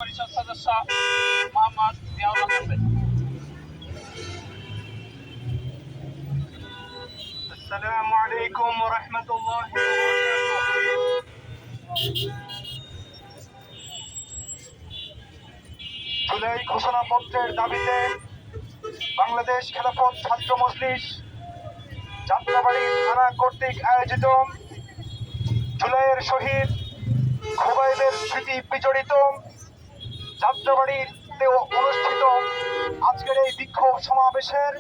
परिषद सदस्य मोहम्मद जियाउल हक आহমেদ। আসসালামু আলাইকুম ওয়া রাহমাতুল্লাহি ওয়া বারাকাতুহু। জুলাই ঘোষণাপত্রের দাবিতে বাংলাদেশ খেলাফত ছাত্র মজলিস যাত্রাবাড়ি থানা কর্তৃক আয়োজিত জুলাইয়ের শহীদ খুবাইবের স্মৃতি বিজড়িত যাত্রাবাড়িতে অনুষ্ঠিত আজকের এই বিক্ষোভ সমাবেশের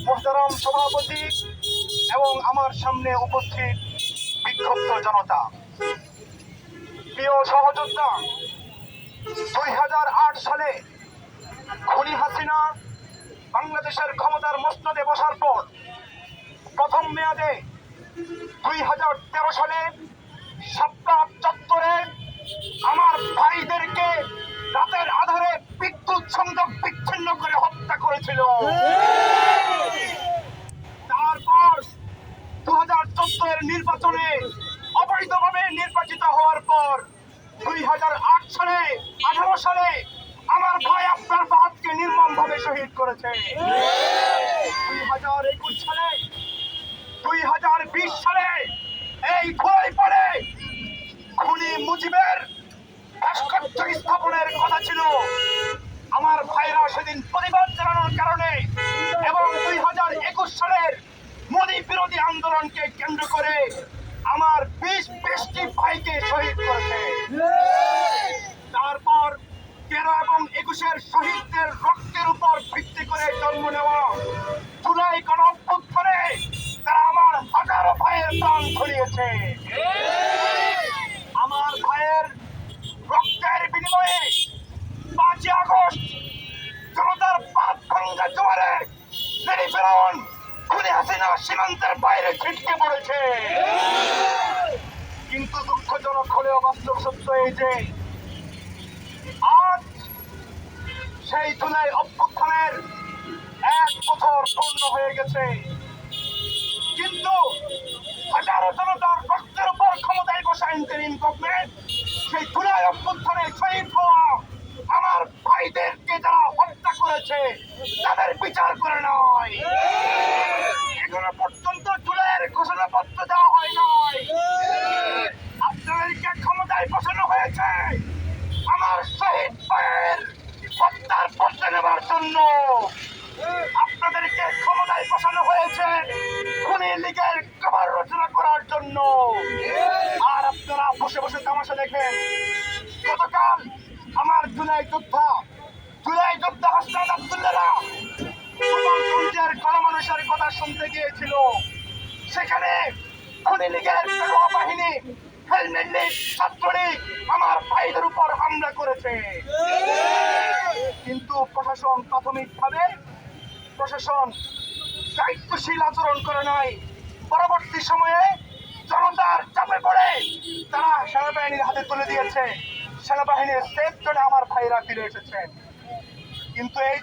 মোহতারাম সভাপতি এবং আমার সামনে উপস্থিত বিক্ষুব্ধ জনতা, প্রিয় সহযোদ্ধা, 2008 সালে খুনি হাসিনা বাংলাদেশের ক্ষমতার মসনদে বসার পর প্রথম মেয়াদে 2013 সালে শাপলা চত্বরে আমার ভাইদেরকে রাতের আধারে বিদ্যুৎ সংযোগ বিচ্ছিন্ন করে হত্যা করেছিল। তারপর 2014 নির্বাচনে অবৈধভাবে নির্বাচিত হওয়ার পর 2008 সালে 18 সালে আমার ভাই আপনার বাপকে নির্মমভাবে শহীদ করেছে। 2021 সালে 2020 সালে এই খোলাই পড়ে খুনি মুজিবের ভাস্কর্য স্থাপনের কথা ছিল। আমার ভাইরা সেদিন প্রতিবাদ জানানোর কারণে এবং 2021 সালের মোদী বিরোধী আন্দোলনকে কেন্দ্র করে আমার 20টি ভাইকে শহীদ করেছে। তারপর 13 এবং 21-এর শহীদদের রক্তের উপর ভিত্তি করে জন্ম নেওয়া জুলাই গণঅভ্যুত্থানে তারা আমার হাজারো ভাইয়ের প্রাণ ধরিয়েছে। আমার ভাইয়ের রক্তের বিনিময়ে 5 আগস্ট জনতার পাত ভাঙ্গা জোয়ারে ফেরাউন খুনি হাসিনা সীমান্তের বাইরে ছিটকে পড়েছে। কিন্তু দুঃখজনক হলেও বাস্তব সত্য এই যে আজ সেই জুলাই অভ্যুত্থানের 1 বছর পূর্ণ হয়ে গেছে, কিন্তু হাজারো জনতার রক্তের উপর ক্ষমতায় বসা ইন্টারিম গভর্নমেন্ট সেই জুলাই অভ্যুত্থানে শহীদ হওয়া আমার ভাইদেরকে যারা হত্যা করেছে তাদের বিচার করে নয়। এখনো পর্যন্ত জুলাইয়ের ঘোষণাপত্র দেওয়া হয় নাই। আপনাদেরকে ক্ষমতায় বসানো হয়েছে আমার শহীদ ভাইয়ের হত্যার বদলা নেবার জন্য। আপনাদেরকে ক্ষমতায় বসানো হয়েছে খুনি লীগের কবর রচনা করার জন্য। আর আপনারা বসে বসে তামাশা দেখেন। গতকাল আমার জুলাই যোদ্ধা হাসনাত আব্দুল্লাহরা গোপালগঞ্জের গণমানুষের কথা শুনতে গিয়েছিল। সেখানে খুনি লীগের বাহিনী হেলমেট লীগ ছাত্রলীগ আমার ভাইদের উপর হামলা করেছে, কিন্তু প্রাথমিকভাবে প্রশাসন দায়িত্বশীল আচরণ করে নাই। পরবর্তী সময়ে জনতার চাপে পড়ে তারা সেনাবাহিনীর হাতে তুলে দিয়েছে। সেনাবাহিনীর সেফ জোনে আমার ভাইরা ফিরে এসেছেন। কিন্তু এই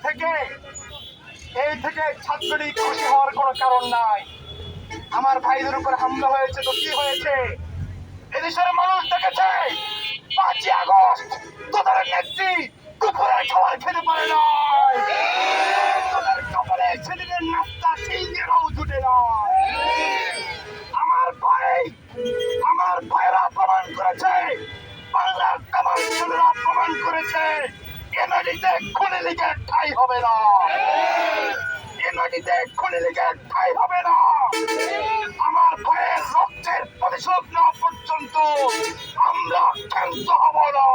থেকে ছাত্রলীগ খুশি হওয়ার কোনো কারণ নাই। আমার ভাইদের উপর হামলা হয়েছে তো কি হয়েছে? এদেশের মানুষ দেখেছে 5 আগস্ট তোদের নেত্রী দুপুরের খাবার খেতে পারে নাই, তোদের কপালে সেদিনের নাস্তা সিঙ্গেরাও জুটে নয়। আমার ভাইরা প্রমাণ করেছে, বাংলার তামাম ছেলেরা প্রমাণ করেছে এ মাটিতে খুনি লীগের ঠাঁই হবে না, এ মাটিতে খুনি লীগের ঠাঁই হবে না। আমার ভাইয়ের রক্তের প্রতিশোধ নেওয়া পর্যন্ত আমরা ক্ষান্ত হব না।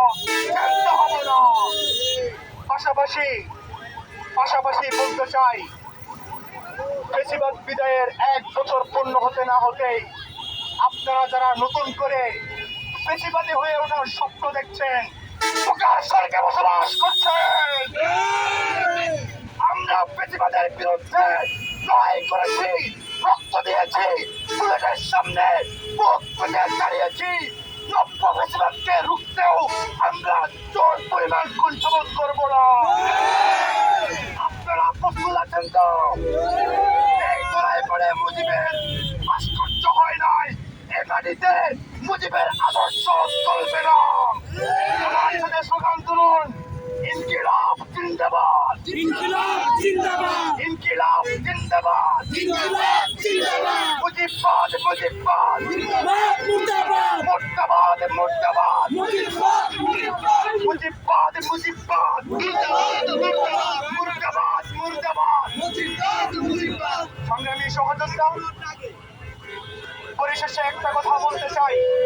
পাশাপাশি বলতে চাই, ফ্যাসিবাদ বিদায়ের 1 বছর পূর্ণ হতে না হতেই আপনারা যারা নতুন করে ফ্যাসিবাদী হয়ে ওঠার স্বপ্ন দেখছেন, পোকার স্বর্গে বসবাস করছেন। আমরা ফ্যাসিবাদের বিরুদ্ধে লড়াই করেছি, রক্ত দিয়েছি, বুলেটের সামনে বুক পেতে দাঁড়িয়েছি। নব্য ফ্যাসিবাদকে রুখতেও আমরা জোর পরিমাণ কুণ্ঠবোধ করবো না। আপনারা প্রস্তুত আছেন তো? এই লড়াই পড়ে মুজিবের ভাস্কর্য হয় নাই, এ মাটিতে মুজিবের আদর্শ চলবে না। আমার সাথে স্লোগান তুলুন। ইনকিলাব জিন্দাবাদ ইনকিলাব জিন্দাবাদ ইনকিলাব জিন্দাবাদ মুজিববাদ মুজিববাদ মুর্দাবাদ মুর্দাবাদ মুর্দাবাদ মুর্দাবাদ মুজিববাদ মুজিববাদ মুজিববাদ মুজিববাদ মুর্দাবাদ মুর্দাবাদ মুজিববাদ মুজিববাদ সংগ্রামী সহযোদ্ধা পরিশেষে একটা কথা বলতে চাই